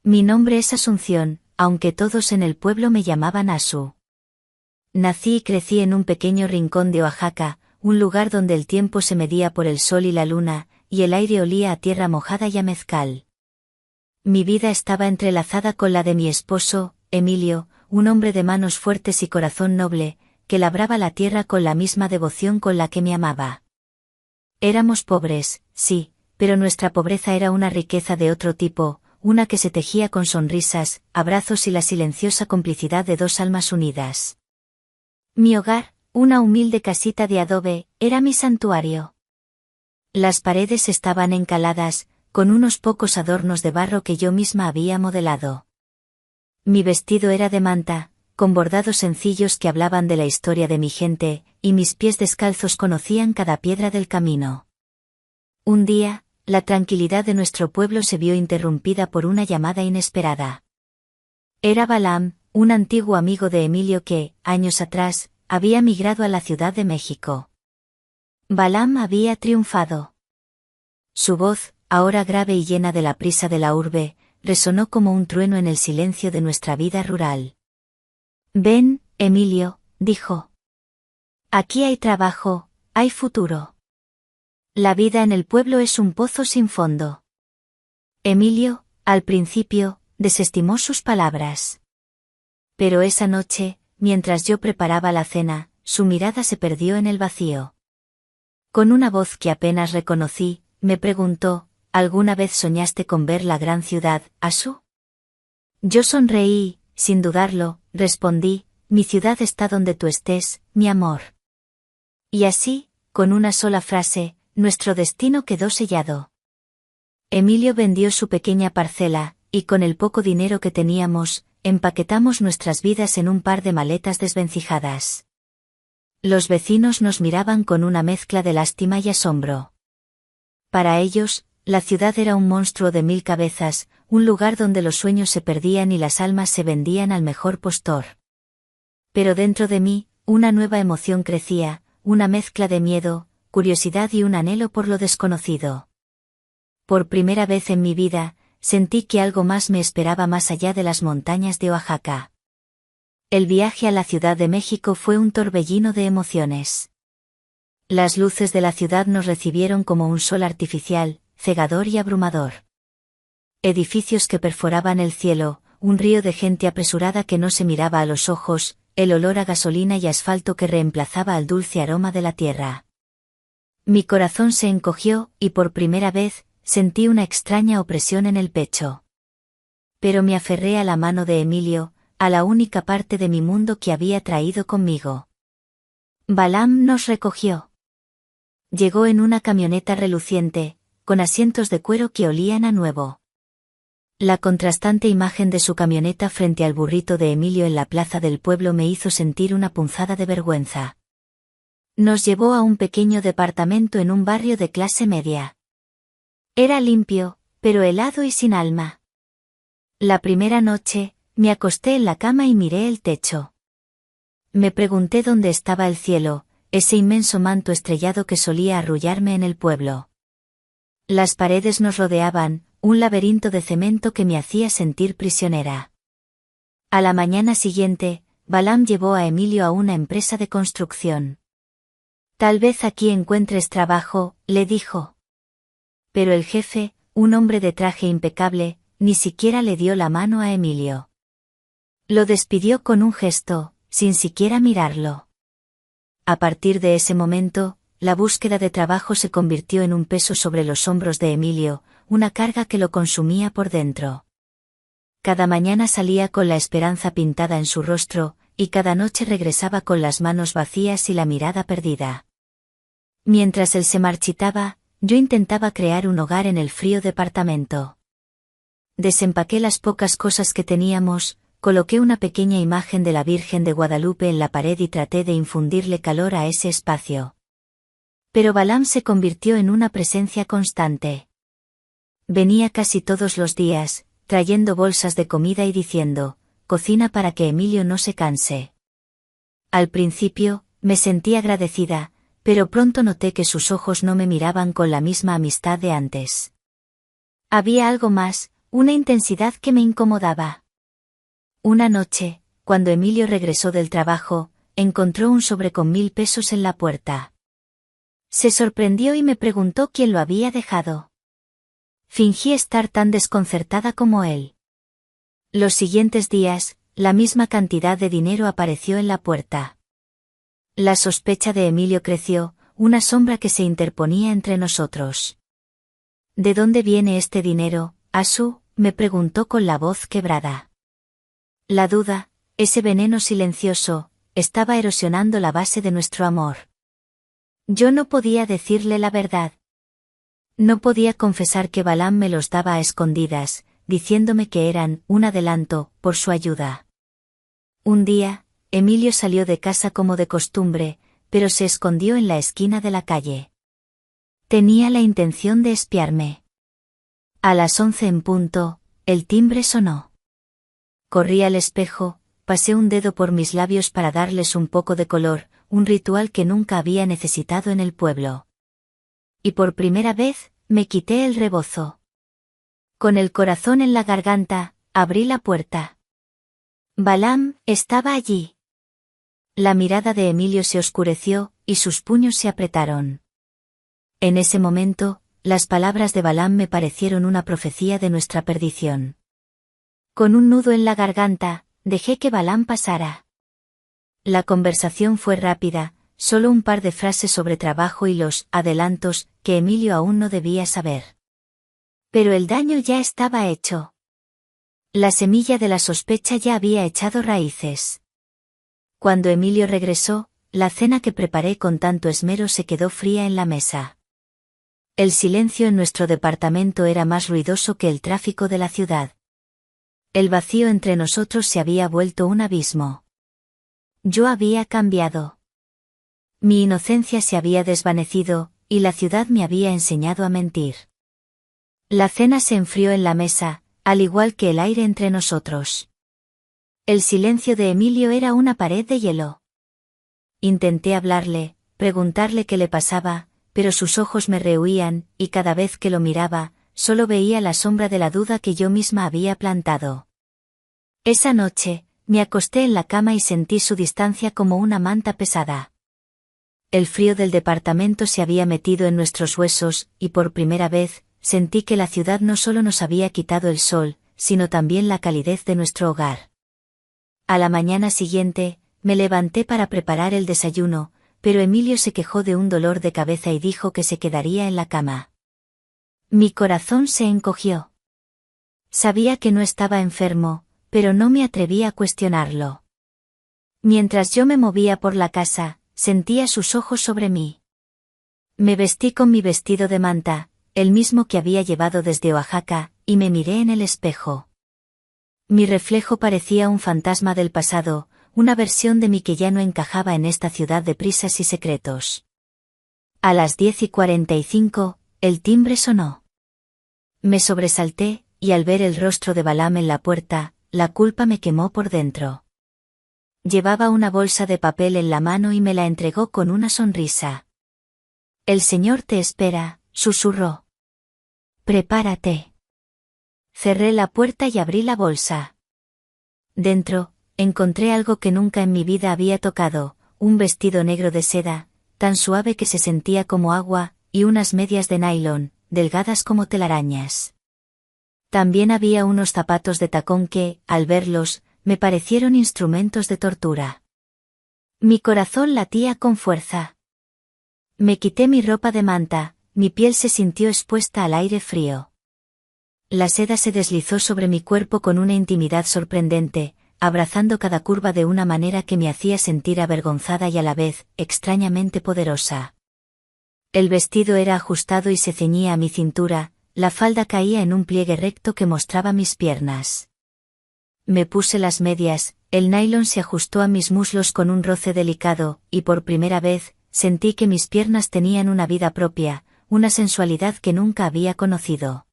Mi nombre es Asunción, aunque todos en el pueblo me llamaban Asu. Nací y crecí en un pequeño rincón de Oaxaca, un lugar donde el tiempo se medía por el sol y la luna, y el aire olía a tierra mojada y a mezcal. Mi vida estaba entrelazada con la de mi esposo, Emilio, un hombre de manos fuertes y corazón noble, que labraba la tierra con la misma devoción con la que me amaba. Éramos pobres, sí, pero nuestra pobreza era una riqueza de otro tipo, una que se tejía con sonrisas, abrazos y la silenciosa complicidad de dos almas unidas. Mi hogar, una humilde casita de adobe, era mi santuario. Las paredes estaban encaladas, con unos pocos adornos de barro que yo misma había modelado. Mi vestido era de manta, con bordados sencillos que hablaban de la historia de mi gente, y mis pies descalzos conocían cada piedra del camino. Un día, la tranquilidad de nuestro pueblo se vio interrumpida por una llamada inesperada. Era Balam, un antiguo amigo de Emilio que, años atrás, había migrado a la Ciudad de México. Balam había triunfado. Su voz, ahora grave y llena de la prisa de la urbe, resonó como un trueno en el silencio de nuestra vida rural. «Ven, Emilio», dijo. «Aquí hay trabajo, hay futuro. La vida en el pueblo es un pozo sin fondo». Emilio, al principio, desestimó sus palabras. Pero esa noche, mientras yo preparaba la cena, su mirada se perdió en el vacío. Con una voz que apenas reconocí, me preguntó, ¿alguna vez soñaste con ver la gran ciudad, Asu? Yo sonreí, sin dudarlo, respondí, mi ciudad está donde tú estés, mi amor. Y así, con una sola frase, nuestro destino quedó sellado. Emilio vendió su pequeña parcela, y con el poco dinero que teníamos, empaquetamos nuestras vidas en un par de maletas desvencijadas. Los vecinos nos miraban con una mezcla de lástima y asombro. Para ellos, la ciudad era un monstruo de 1000 cabezas, un lugar donde los sueños se perdían y las almas se vendían al mejor postor. Pero dentro de mí, una nueva emoción crecía, una mezcla de miedo, curiosidad y un anhelo por lo desconocido. Por primera vez en mi vida, sentí que algo más me esperaba más allá de las montañas de Oaxaca. El viaje a la Ciudad de México fue un torbellino de emociones. Las luces de la ciudad nos recibieron como un sol artificial, cegador y abrumador. Edificios que perforaban el cielo, un río de gente apresurada que no se miraba a los ojos, el olor a gasolina y asfalto que reemplazaba al dulce aroma de la tierra. Mi corazón se encogió, y por primera vez, sentí una extraña opresión en el pecho. Pero me aferré a la mano de Emilio, a la única parte de mi mundo que había traído conmigo. Balam nos recogió. Llegó en una camioneta reluciente, con asientos de cuero que olían a nuevo. La contrastante imagen de su camioneta frente al burrito de Emilio en la plaza del pueblo me hizo sentir una punzada de vergüenza. Nos llevó a un pequeño departamento en un barrio de clase media. Era limpio, pero helado y sin alma. La primera noche, me acosté en la cama y miré el techo. Me pregunté dónde estaba el cielo, ese inmenso manto estrellado que solía arrullarme en el pueblo. Las paredes nos rodeaban, un laberinto de cemento que me hacía sentir prisionera. A la mañana siguiente, Balam llevó a Emilio a una empresa de construcción. «Tal vez aquí encuentres trabajo», le dijo. Pero el jefe, un hombre de traje impecable, ni siquiera le dio la mano a Emilio. Lo despidió con un gesto, sin siquiera mirarlo. A partir de ese momento, la búsqueda de trabajo se convirtió en un peso sobre los hombros de Emilio, una carga que lo consumía por dentro. Cada mañana salía con la esperanza pintada en su rostro, y cada noche regresaba con las manos vacías y la mirada perdida. Mientras él se marchitaba, yo intentaba crear un hogar en el frío departamento. Desempaqué las pocas cosas que teníamos, coloqué una pequeña imagen de la Virgen de Guadalupe en la pared y traté de infundirle calor a ese espacio. Pero Balam se convirtió en una presencia constante. Venía casi todos los días, trayendo bolsas de comida y diciendo, «Cocina para que Emilio no se canse». Al principio, me sentí agradecida, pero pronto noté que sus ojos no me miraban con la misma amistad de antes. Había algo más, una intensidad que me incomodaba. Una noche, cuando Emilio regresó del trabajo, encontró un sobre con 1000 pesos en la puerta. Se sorprendió y me preguntó quién lo había dejado. Fingí estar tan desconcertada como él. Los siguientes días, la misma cantidad de dinero apareció en la puerta. La sospecha de Emilio creció, una sombra que se interponía entre nosotros. ¿De dónde viene este dinero, Asu?, me preguntó con la voz quebrada. La duda, ese veneno silencioso, estaba erosionando la base de nuestro amor. Yo no podía decirle la verdad. No podía confesar que Balaam me los daba a escondidas, diciéndome que eran un adelanto por su ayuda. Un día, Emilio salió de casa como de costumbre, pero se escondió en la esquina de la calle. Tenía la intención de espiarme. A las 11 en punto, el timbre sonó. Corrí al espejo, pasé un dedo por mis labios para darles un poco de color, un ritual que nunca había necesitado en el pueblo. Y por primera vez, me quité el rebozo. Con el corazón en la garganta, abrí la puerta. Balaam estaba allí. La mirada de Emilio se oscureció, y sus puños se apretaron. En ese momento, las palabras de Balaam me parecieron una profecía de nuestra perdición. Con un nudo en la garganta, dejé que Balaam pasara. La conversación fue rápida, solo un par de frases sobre trabajo y los adelantos que Emilio aún no debía saber. Pero el daño ya estaba hecho. La semilla de la sospecha ya había echado raíces. Cuando Emilio regresó, la cena que preparé con tanto esmero se quedó fría en la mesa. El silencio en nuestro departamento era más ruidoso que el tráfico de la ciudad. El vacío entre nosotros se había vuelto un abismo. Yo había cambiado. Mi inocencia se había desvanecido, y la ciudad me había enseñado a mentir. La cena se enfrió en la mesa, al igual que el aire entre nosotros. El silencio de Emilio era una pared de hielo. Intenté hablarle, preguntarle qué le pasaba, pero sus ojos me rehuían, y cada vez que lo miraba, solo veía la sombra de la duda que yo misma había plantado. Esa noche, me acosté en la cama y sentí su distancia como una manta pesada. El frío del departamento se había metido en nuestros huesos, y por primera vez, sentí que la ciudad no solo nos había quitado el sol, sino también la calidez de nuestro hogar. A la mañana siguiente, me levanté para preparar el desayuno, pero Emilio se quejó de un dolor de cabeza y dijo que se quedaría en la cama. Mi corazón se encogió. Sabía que no estaba enfermo, pero no me atreví a cuestionarlo. Mientras yo me movía por la casa, sentía sus ojos sobre mí. Me vestí con mi vestido de manta, el mismo que había llevado desde Oaxaca, y me miré en el espejo. Mi reflejo parecía un fantasma del pasado, una versión de mí que ya no encajaba en esta ciudad de prisas y secretos. A las 10:45, el timbre sonó. Me sobresalté, y al ver el rostro de Balaam en la puerta, la culpa me quemó por dentro. Llevaba una bolsa de papel en la mano y me la entregó con una sonrisa. El Señor te espera, susurró. Prepárate. Cerré la puerta y abrí la bolsa. Dentro, encontré algo que nunca en mi vida había tocado, un vestido negro de seda, tan suave que se sentía como agua, y unas medias de nylon, delgadas como telarañas. También había unos zapatos de tacón que, al verlos, me parecieron instrumentos de tortura. Mi corazón latía con fuerza. Me quité mi ropa de manta, mi piel se sintió expuesta al aire frío. La seda se deslizó sobre mi cuerpo con una intimidad sorprendente, abrazando cada curva de una manera que me hacía sentir avergonzada y a la vez, extrañamente poderosa. El vestido era ajustado y se ceñía a mi cintura, la falda caía en un pliegue recto que mostraba mis piernas. Me puse las medias, el nylon se ajustó a mis muslos con un roce delicado, y por primera vez, sentí que mis piernas tenían una vida propia, una sensualidad que nunca había conocido.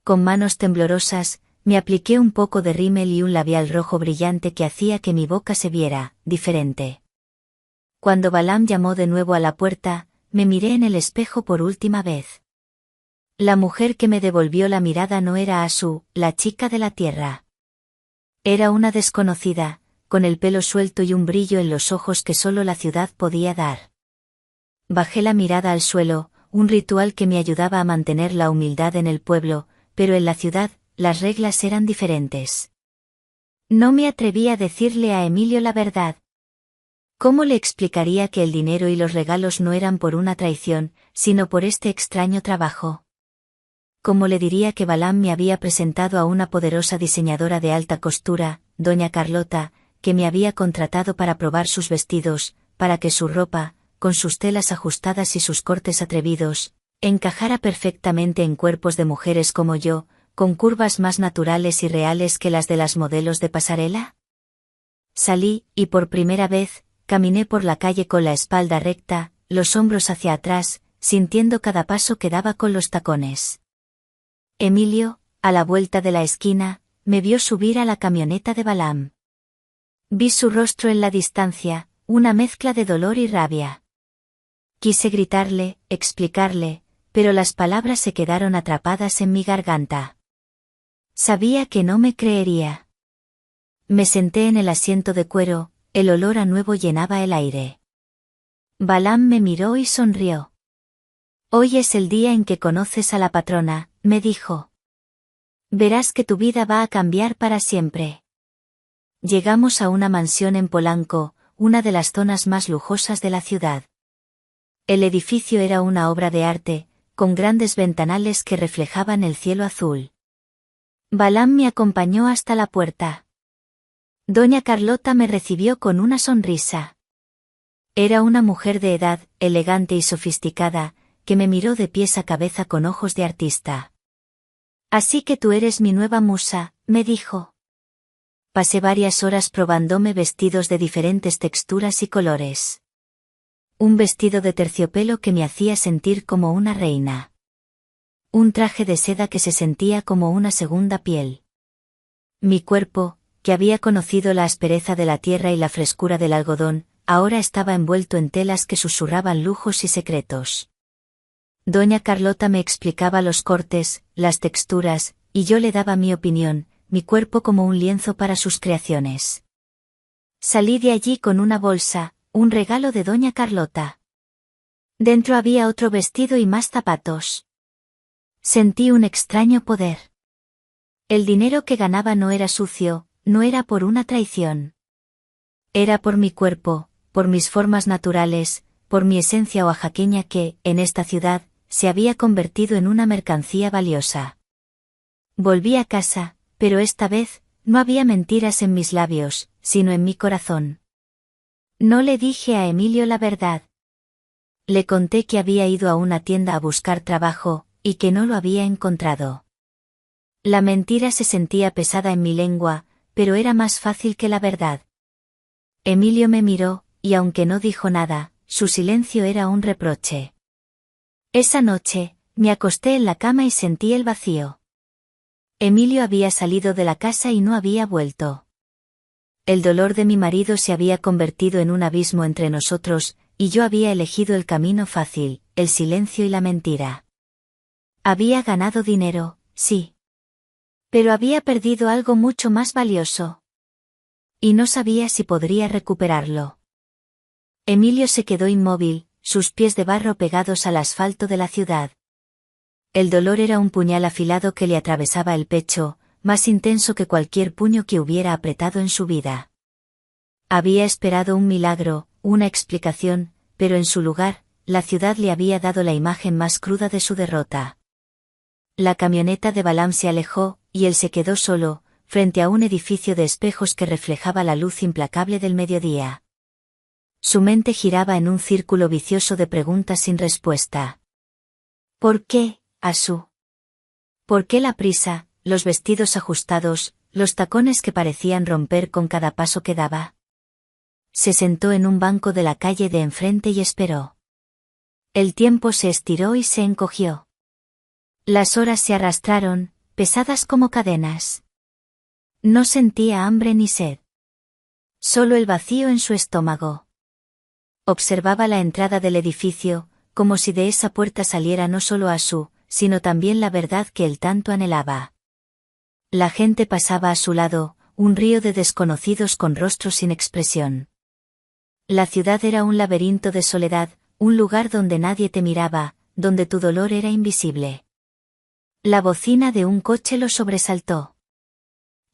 Con manos temblorosas, me apliqué un poco de rímel y un labial rojo brillante que hacía que mi boca se viera diferente. Cuando Balaam llamó de nuevo a la puerta, me miré en el espejo por última vez. La mujer que me devolvió la mirada no era Asu, la chica de la tierra. Era una desconocida, con el pelo suelto y un brillo en los ojos que solo la ciudad podía dar. Bajé la mirada al suelo, un ritual que me ayudaba a mantener la humildad en el pueblo, pero en la ciudad, las reglas eran diferentes. No me atreví a decirle a Emilio la verdad. ¿Cómo le explicaría que el dinero y los regalos no eran por una traición, sino por este extraño trabajo? ¿Cómo le diría que Balaam me había presentado a una poderosa diseñadora de alta costura, doña Carlota, que me había contratado para probar sus vestidos, para que su ropa, con sus telas ajustadas y sus cortes atrevidos, encajara perfectamente en cuerpos de mujeres como yo, con curvas más naturales y reales que las de las modelos de pasarela? Salí, y por primera vez, caminé por la calle con la espalda recta, los hombros hacia atrás, sintiendo cada paso que daba con los tacones. Emilio, a la vuelta de la esquina, me vio subir a la camioneta de Balaam. Vi su rostro en la distancia, una mezcla de dolor y rabia. Quise gritarle, explicarle, pero las palabras se quedaron atrapadas en mi garganta. Sabía que no me creería. Me senté en el asiento de cuero, el olor a nuevo llenaba el aire. Balaam me miró y sonrió. Hoy es el día en que conoces a la patrona, me dijo. Verás que tu vida va a cambiar para siempre. Llegamos a una mansión en Polanco, una de las zonas más lujosas de la ciudad. El edificio era una obra de arte, con grandes ventanales que reflejaban el cielo azul. Balaam me acompañó hasta la puerta. Doña Carlota me recibió con una sonrisa. Era una mujer de edad, elegante y sofisticada, que me miró de pies a cabeza con ojos de artista. Así que tú eres mi nueva musa, me dijo. Pasé varias horas probándome vestidos de diferentes texturas y colores. Un vestido de terciopelo que me hacía sentir como una reina. Un traje de seda que se sentía como una segunda piel. Mi cuerpo, que había conocido la aspereza de la tierra y la frescura del algodón, ahora estaba envuelto en telas que susurraban lujos y secretos. Doña Carlota me explicaba los cortes, las texturas, y yo le daba mi opinión, mi cuerpo como un lienzo para sus creaciones. Salí de allí con una bolsa, un regalo de Doña Carlota. Dentro había otro vestido y más zapatos. Sentí un extraño poder. El dinero que ganaba no era sucio, no era por una traición. Era por mi cuerpo, por mis formas naturales, por mi esencia oaxaqueña que, en esta ciudad, se había convertido en una mercancía valiosa. Volví a casa, pero esta vez, no había mentiras en mis labios, sino en mi corazón. No le dije a Emilio la verdad. Le conté que había ido a una tienda a buscar trabajo, y que no lo había encontrado. La mentira se sentía pesada en mi lengua, pero era más fácil que la verdad. Emilio me miró, y aunque no dijo nada, su silencio era un reproche. Esa noche, me acosté en la cama y sentí el vacío. Emilio había salido de la casa y no había vuelto. El dolor de mi marido se había convertido en un abismo entre nosotros, y yo había elegido el camino fácil, el silencio y la mentira. Había ganado dinero, sí. Pero había perdido algo mucho más valioso. Y no sabía si podría recuperarlo. Emilio se quedó inmóvil, sus pies de barro pegados al asfalto de la ciudad. El dolor era un puñal afilado que le atravesaba el pecho, más intenso que cualquier puño que hubiera apretado en su vida. Había esperado un milagro, una explicación, pero en su lugar, la ciudad le había dado la imagen más cruda de su derrota. La camioneta de Balaam se alejó, y él se quedó solo, frente a un edificio de espejos que reflejaba la luz implacable del mediodía. Su mente giraba en un círculo vicioso de preguntas sin respuesta. ¿Por qué, Asu? ¿Por qué la prisa, los vestidos ajustados, los tacones que parecían romper con cada paso que daba? Se sentó en un banco de la calle de enfrente y esperó. El tiempo se estiró y se encogió. Las horas se arrastraron, pesadas como cadenas. No sentía hambre ni sed. Solo el vacío en su estómago. Observaba la entrada del edificio, como si de esa puerta saliera no solo Asu, sino también la verdad que él tanto anhelaba. La gente pasaba a su lado, un río de desconocidos con rostros sin expresión. La ciudad era un laberinto de soledad, un lugar donde nadie te miraba, donde tu dolor era invisible. La bocina de un coche lo sobresaltó.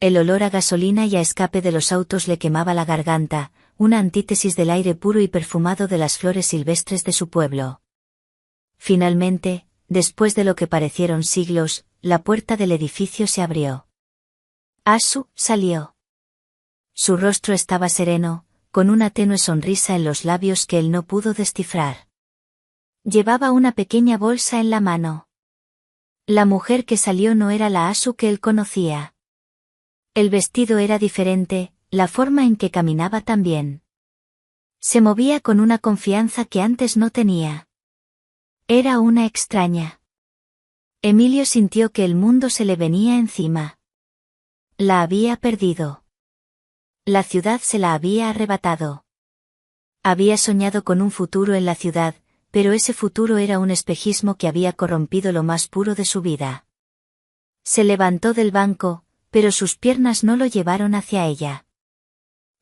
El olor a gasolina y a escape de los autos le quemaba la garganta, una antítesis del aire puro y perfumado de las flores silvestres de su pueblo. Finalmente, después de lo que parecieron siglos, la puerta del edificio se abrió. Asu salió. Su rostro estaba sereno, con una tenue sonrisa en los labios que él no pudo descifrar. Llevaba una pequeña bolsa en la mano. La mujer que salió no era la Asu que él conocía. El vestido era diferente, la forma en que caminaba también. Se movía con una confianza que antes no tenía. Era una extraña. Emilio sintió que el mundo se le venía encima. La había perdido. La ciudad se la había arrebatado. Había soñado con un futuro en la ciudad, pero ese futuro era un espejismo que había corrompido lo más puro de su vida. Se levantó del banco, pero sus piernas no lo llevaron hacia ella.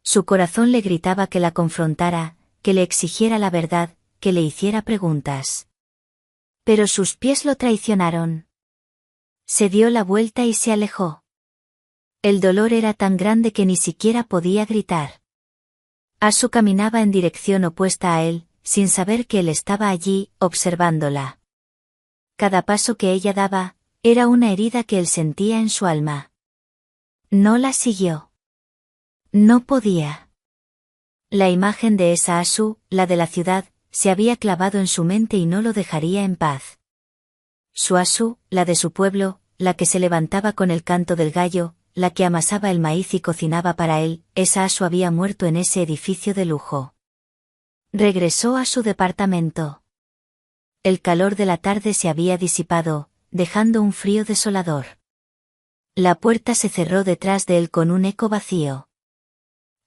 Su corazón le gritaba que la confrontara, que le exigiera la verdad, que le hiciera preguntas. Pero sus pies lo traicionaron. Se dio la vuelta y se alejó. El dolor era tan grande que ni siquiera podía gritar. Asu caminaba en dirección opuesta a él, sin saber que él estaba allí, observándola. Cada paso que ella daba, era una herida que él sentía en su alma. No la siguió. No podía. La imagen de esa Asu, la de la ciudad, se había clavado en su mente y no lo dejaría en paz. Su Asu, la de su pueblo, la que se levantaba con el canto del gallo, la que amasaba el maíz y cocinaba para él, esa Asu había muerto en ese edificio de lujo. Regresó a su departamento. El calor de la tarde se había disipado, dejando un frío desolador. La puerta se cerró detrás de él con un eco vacío.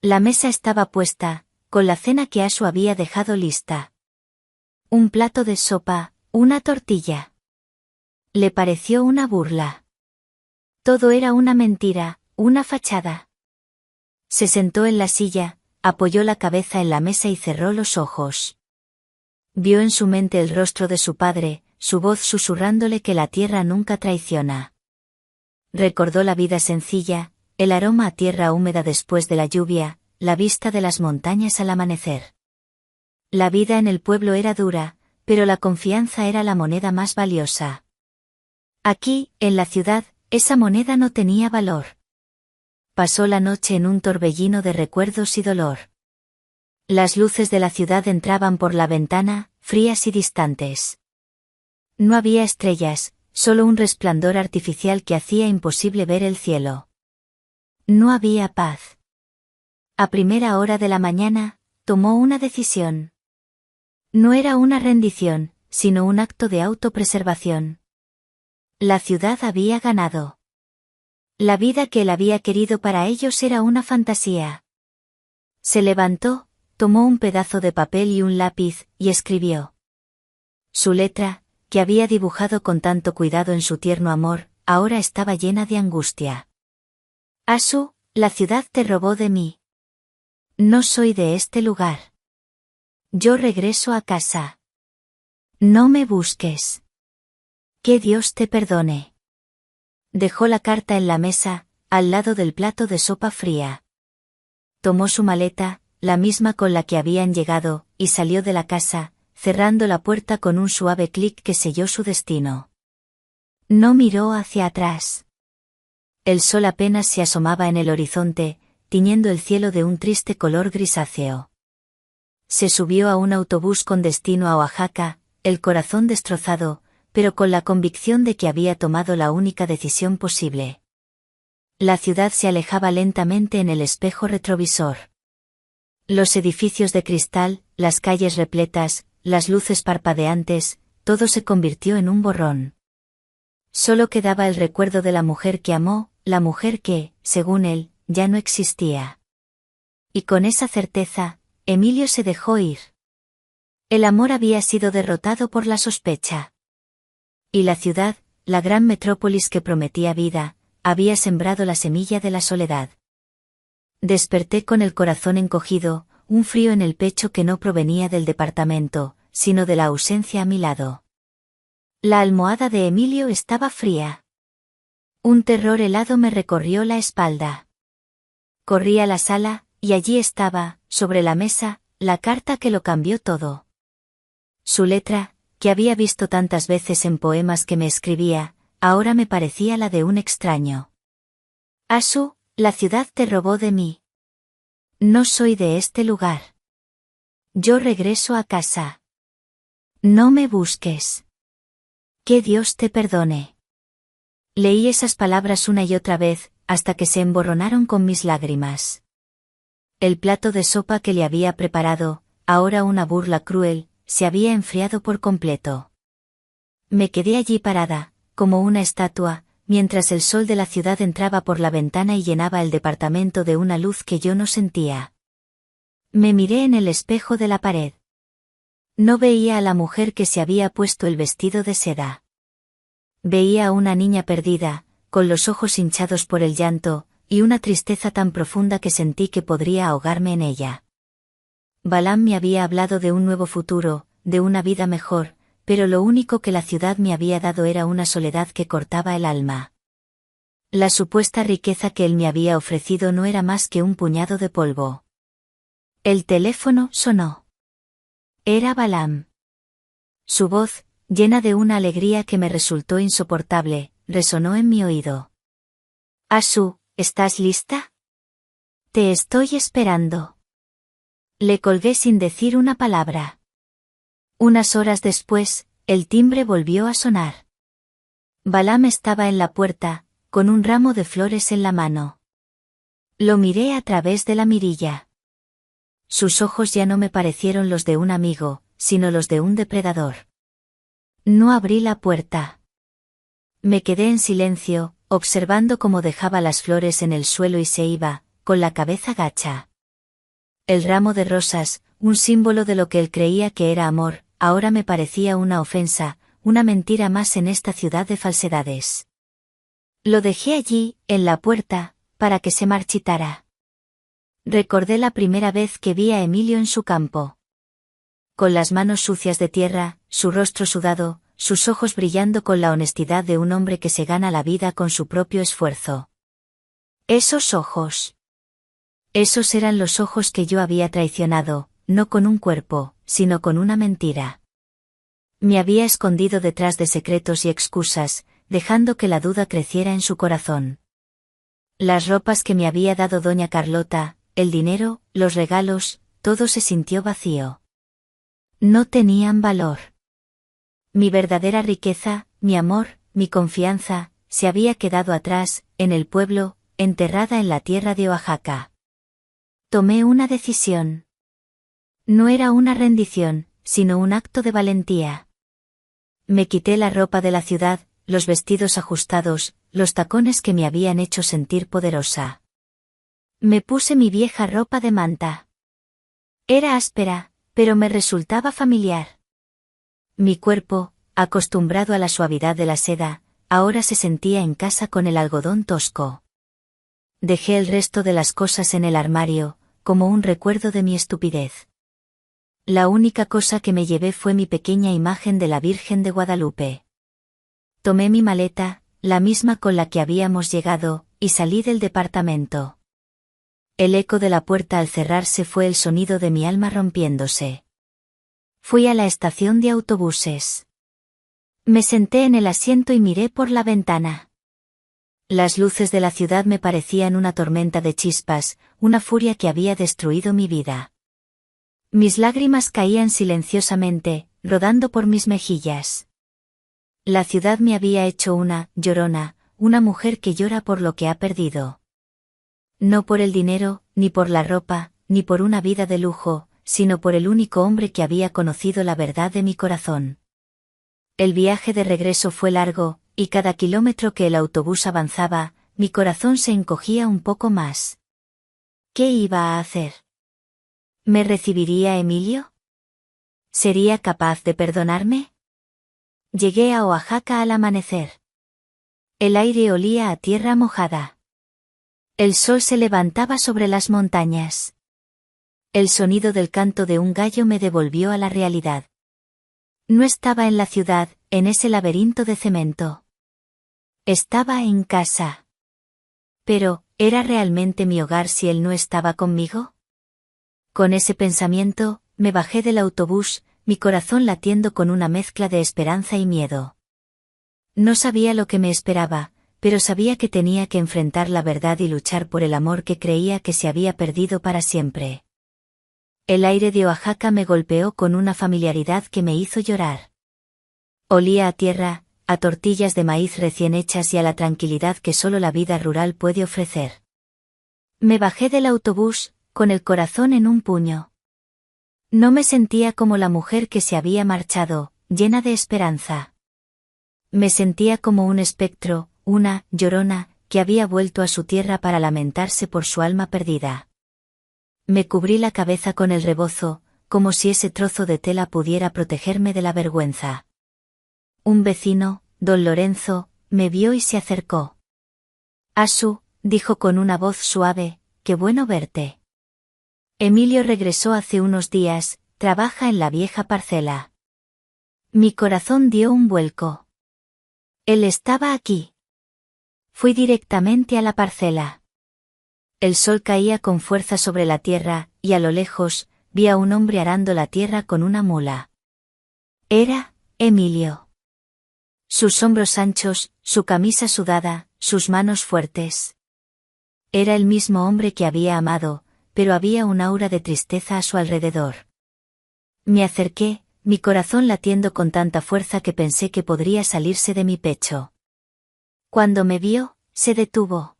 La mesa estaba puesta, con la cena que Asu había dejado lista. Un plato de sopa, una tortilla. Le pareció una burla. Todo era una mentira, una fachada. Se sentó en la silla, apoyó la cabeza en la mesa y cerró los ojos. Vio en su mente el rostro de su padre, su voz susurrándole que la tierra nunca traiciona. Recordó la vida sencilla, el aroma a tierra húmeda después de la lluvia, la vista de las montañas al amanecer. La vida en el pueblo era dura, pero la confianza era la moneda más valiosa. Aquí, en la ciudad, esa moneda no tenía valor. Pasó la noche en un torbellino de recuerdos y dolor. Las luces de la ciudad entraban por la ventana, frías y distantes. No había estrellas, solo un resplandor artificial que hacía imposible ver el cielo. No había paz. A primera hora de la mañana, tomó una decisión. No era una rendición, sino un acto de autopreservación. La ciudad había ganado. La vida que él había querido para ellos era una fantasía. Se levantó, tomó un pedazo de papel y un lápiz, y escribió. Su letra, que había dibujado con tanto cuidado en su tierno amor, ahora estaba llena de angustia. Asu, la ciudad te robó de mí. No soy de este lugar. Yo regreso a casa. No me busques. Que Dios te perdone. Dejó la carta en la mesa, al lado del plato de sopa fría. Tomó su maleta, la misma con la que habían llegado, y salió de la casa, cerrando la puerta con un suave clic que selló su destino. No miró hacia atrás. El sol apenas se asomaba en el horizonte, tiñendo el cielo de un triste color grisáceo. Se subió a un autobús con destino a Oaxaca, el corazón destrozado, pero con la convicción de que había tomado la única decisión posible. La ciudad se alejaba lentamente en el espejo retrovisor. Los edificios de cristal, las calles repletas, las luces parpadeantes, todo se convirtió en un borrón. Solo quedaba el recuerdo de la mujer que amó, la mujer que, según él, ya no existía. Y con esa certeza, Emilio se dejó ir. El amor había sido derrotado por la sospecha. Y la ciudad, la gran metrópolis que prometía vida, había sembrado la semilla de la soledad. Desperté con el corazón encogido, un frío en el pecho que no provenía del departamento, sino de la ausencia a mi lado. La almohada de Emilio estaba fría. Un terror helado me recorrió la espalda. Corrí a la sala, y allí estaba, sobre la mesa, la carta que lo cambió todo. Su letra, que había visto tantas veces en poemas que me escribía, ahora me parecía la de un extraño. Asu, la ciudad te robó de mí. No soy de este lugar. Yo regreso a casa. No me busques. Que Dios te perdone. Leí esas palabras una y otra vez, hasta que se emborronaron con mis lágrimas. El plato de sopa que le había preparado, ahora una burla cruel, se había enfriado por completo. Me quedé allí parada, como una estatua, mientras el sol de la ciudad entraba por la ventana y llenaba el departamento de una luz que yo no sentía. Me miré en el espejo de la pared. No veía a la mujer que se había puesto el vestido de seda. Veía a una niña perdida, con los ojos hinchados por el llanto, y una tristeza tan profunda que sentí que podría ahogarme en ella. Balaam me había hablado de un nuevo futuro, de una vida mejor, pero lo único que la ciudad me había dado era una soledad que cortaba el alma. La supuesta riqueza que él me había ofrecido no era más que un puñado de polvo. El teléfono sonó. Era Balaam. Su voz, llena de una alegría que me resultó insoportable, resonó en mi oído. Asu, ¿estás lista? Te estoy esperando. Le colgué sin decir una palabra. Unas horas después, el timbre volvió a sonar. Balaam estaba en la puerta, con un ramo de flores en la mano. Lo miré a través de la mirilla. Sus ojos ya no me parecieron los de un amigo, sino los de un depredador. No abrí la puerta. Me quedé en silencio, observando cómo dejaba las flores en el suelo y se iba, con la cabeza gacha. El ramo de rosas, un símbolo de lo que él creía que era amor, ahora me parecía una ofensa, una mentira más en esta ciudad de falsedades. Lo dejé allí, en la puerta, para que se marchitara. Recordé la primera vez que vi a Emilio en su campo. Con las manos sucias de tierra, su rostro sudado, sus ojos brillando con la honestidad de un hombre que se gana la vida con su propio esfuerzo. Esos ojos. Esos eran los ojos que yo había traicionado, no con un cuerpo, sino con una mentira. Me había escondido detrás de secretos y excusas, dejando que la duda creciera en su corazón. Las ropas que me había dado doña Carlota, el dinero, los regalos, todo se sintió vacío. No tenían valor. Mi verdadera riqueza, mi amor, mi confianza, se había quedado atrás, en el pueblo, enterrada en la tierra de Oaxaca. Tomé una decisión. No era una rendición, sino un acto de valentía. Me quité la ropa de la ciudad, los vestidos ajustados, los tacones que me habían hecho sentir poderosa. Me puse mi vieja ropa de manta. Era áspera, pero me resultaba familiar. Mi cuerpo, acostumbrado a la suavidad de la seda, ahora se sentía en casa con el algodón tosco. Dejé el resto de las cosas en el armario, como un recuerdo de mi estupidez. La única cosa que me llevé fue mi pequeña imagen de la Virgen de Guadalupe. Tomé mi maleta, la misma con la que habíamos llegado, y salí del departamento. El eco de la puerta al cerrarse fue el sonido de mi alma rompiéndose. Fui a la estación de autobuses. Me senté en el asiento y miré por la ventana. Las luces de la ciudad me parecían una tormenta de chispas, una furia que había destruido mi vida. Mis lágrimas caían silenciosamente, rodando por mis mejillas. La ciudad me había hecho una llorona, una mujer que llora por lo que ha perdido. No por el dinero, ni por la ropa, ni por una vida de lujo, sino por el único hombre que había conocido la verdad de mi corazón. El viaje de regreso fue largo, y cada kilómetro que el autobús avanzaba, mi corazón se encogía un poco más. ¿Qué iba a hacer? ¿Me recibiría Emilio? ¿Sería capaz de perdonarme? Llegué a Oaxaca al amanecer. El aire olía a tierra mojada. El sol se levantaba sobre las montañas. El sonido del canto de un gallo me devolvió a la realidad. No estaba en la ciudad, en ese laberinto de cemento. Estaba en casa. Pero, ¿era realmente mi hogar si él no estaba conmigo? Con ese pensamiento, me bajé del autobús, mi corazón latiendo con una mezcla de esperanza y miedo. No sabía lo que me esperaba, pero sabía que tenía que enfrentar la verdad y luchar por el amor que creía que se había perdido para siempre. El aire de Oaxaca me golpeó con una familiaridad que me hizo llorar. Olía a tierra, a tortillas de maíz recién hechas y a la tranquilidad que solo la vida rural puede ofrecer. Me bajé del autobús, con el corazón en un puño. No me sentía como la mujer que se había marchado, llena de esperanza. Me sentía como un espectro, una llorona, que había vuelto a su tierra para lamentarse por su alma perdida. Me cubrí la cabeza con el rebozo, como si ese trozo de tela pudiera protegerme de la vergüenza. Un vecino, don Lorenzo, me vio y se acercó. Asu, dijo con una voz suave, qué bueno verte. Emilio regresó hace unos días, trabaja en la vieja parcela. Mi corazón dio un vuelco. Él estaba aquí. Fui directamente a la parcela. El sol caía con fuerza sobre la tierra, y a lo lejos, vi a un hombre arando la tierra con una mula. Era Emilio. Sus hombros anchos, su camisa sudada, sus manos fuertes. Era el mismo hombre que había amado, pero había un aura de tristeza a su alrededor. Me acerqué, mi corazón latiendo con tanta fuerza que pensé que podría salirse de mi pecho. Cuando me vio, se detuvo.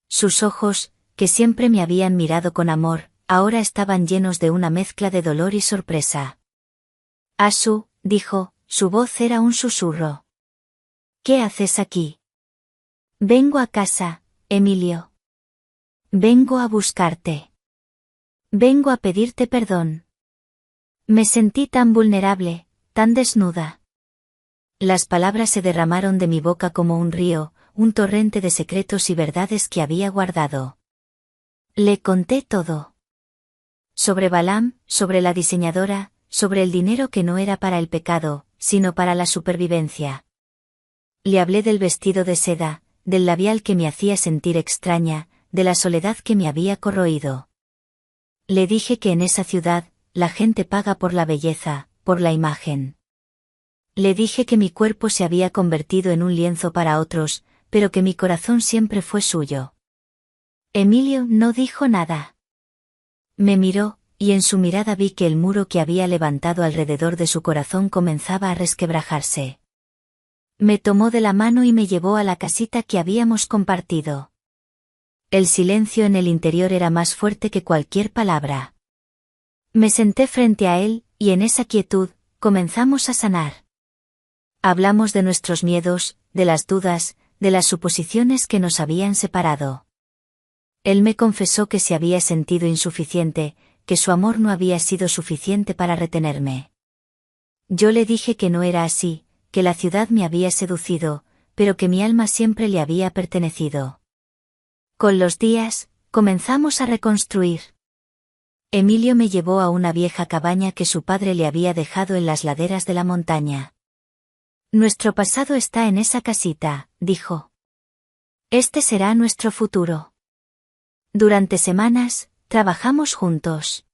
Sus ojos, que siempre me habían mirado con amor, ahora estaban llenos de una mezcla de dolor y sorpresa. Asu, dijo, su voz era un susurro. ¿Qué haces aquí? Vengo a casa, Emilio. Vengo a buscarte. Vengo a pedirte perdón. Me sentí tan vulnerable, tan desnuda. Las palabras se derramaron de mi boca como un río, un torrente de secretos y verdades que había guardado. Le conté todo. Sobre Balaam, sobre la diseñadora, sobre el dinero que no era para el pecado, sino para la supervivencia. Le hablé del vestido de seda, del labial que me hacía sentir extraña, de la soledad que me había corroído. Le dije que en esa ciudad, la gente paga por la belleza, por la imagen. Le dije que mi cuerpo se había convertido en un lienzo para otros, pero que mi corazón siempre fue suyo. Emilio no dijo nada. Me miró, y en su mirada vi que el muro que había levantado alrededor de su corazón comenzaba a resquebrajarse. Me tomó de la mano y me llevó a la casita que habíamos compartido. El silencio en el interior era más fuerte que cualquier palabra. Me senté frente a él, y en esa quietud, comenzamos a sanar. Hablamos de nuestros miedos, de las dudas, de las suposiciones que nos habían separado. Él me confesó que se había sentido insuficiente, que su amor no había sido suficiente para retenerme. Yo le dije que no era así, que la ciudad me había seducido, pero que mi alma siempre le había pertenecido. Con los días, comenzamos a reconstruir. Emilio me llevó a una vieja cabaña que su padre le había dejado en las laderas de la montaña. Nuestro pasado está en esa casita, dijo. Este será nuestro futuro. Durante semanas, trabajamos juntos.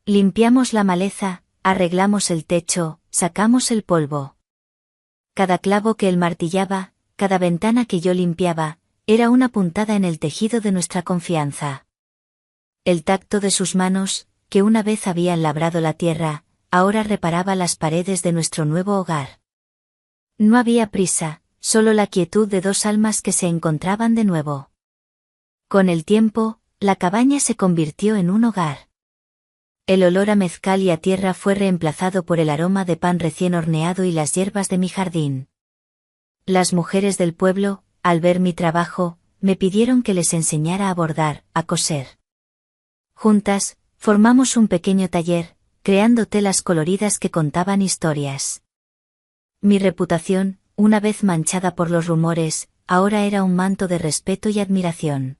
Limpiamos la maleza, arreglamos el techo, sacamos el polvo. Cada clavo que él martillaba, cada ventana que yo limpiaba, era una puntada en el tejido de nuestra confianza. El tacto de sus manos, que una vez habían labrado la tierra, ahora reparaba las paredes de nuestro nuevo hogar. No había prisa, solo la quietud de dos almas que se encontraban de nuevo. Con el tiempo, la cabaña se convirtió en un hogar. El olor a mezcal y a tierra fue reemplazado por el aroma de pan recién horneado y las hierbas de mi jardín. Las mujeres del pueblo, al ver mi trabajo, me pidieron que les enseñara a bordar, a coser. Juntas, formamos un pequeño taller, creando telas coloridas que contaban historias. Mi reputación, una vez manchada por los rumores, ahora era un manto de respeto y admiración.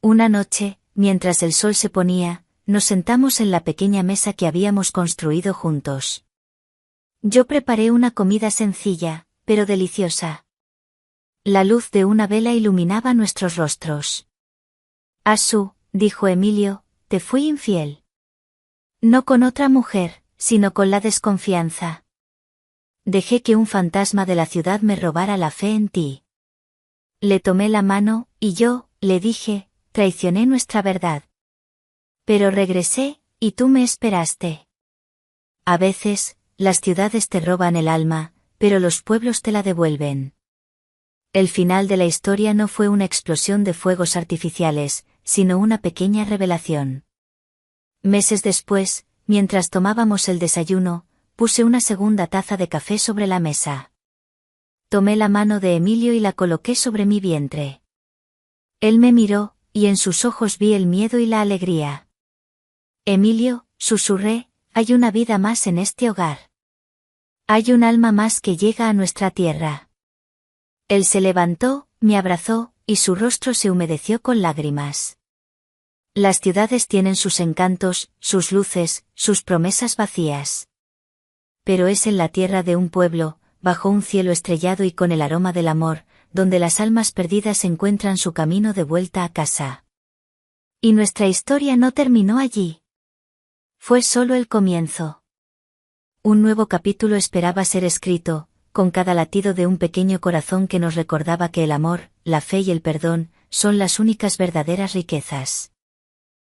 Una noche, mientras el sol se ponía, nos sentamos en la pequeña mesa que habíamos construido juntos. Yo preparé una comida sencilla, pero deliciosa. La luz de una vela iluminaba nuestros rostros. Asu, dijo Emilio, te fui infiel. No con otra mujer, sino con la desconfianza. Dejé que un fantasma de la ciudad me robara la fe en ti. Le tomé la mano, y yo, le dije, traicioné nuestra verdad. Pero regresé, y tú me esperaste. A veces, las ciudades te roban el alma, pero los pueblos te la devuelven. El final de la historia no fue una explosión de fuegos artificiales, sino una pequeña revelación. Meses después, mientras tomábamos el desayuno, puse una segunda taza de café sobre la mesa. Tomé la mano de Emilio y la coloqué sobre mi vientre. Él me miró, y en sus ojos vi el miedo y la alegría. Emilio, susurré, hay una vida más en este hogar. Hay un alma más que llega a nuestra tierra. Él se levantó, me abrazó, y su rostro se humedeció con lágrimas. Las ciudades tienen sus encantos, sus luces, sus promesas vacías. Pero es en la tierra de un pueblo, bajo un cielo estrellado y con el aroma del amor, donde las almas perdidas encuentran su camino de vuelta a casa. Y nuestra historia no terminó allí. Fue solo el comienzo. Un nuevo capítulo esperaba ser escrito, con cada latido de un pequeño corazón que nos recordaba que el amor, la fe y el perdón, son las únicas verdaderas riquezas.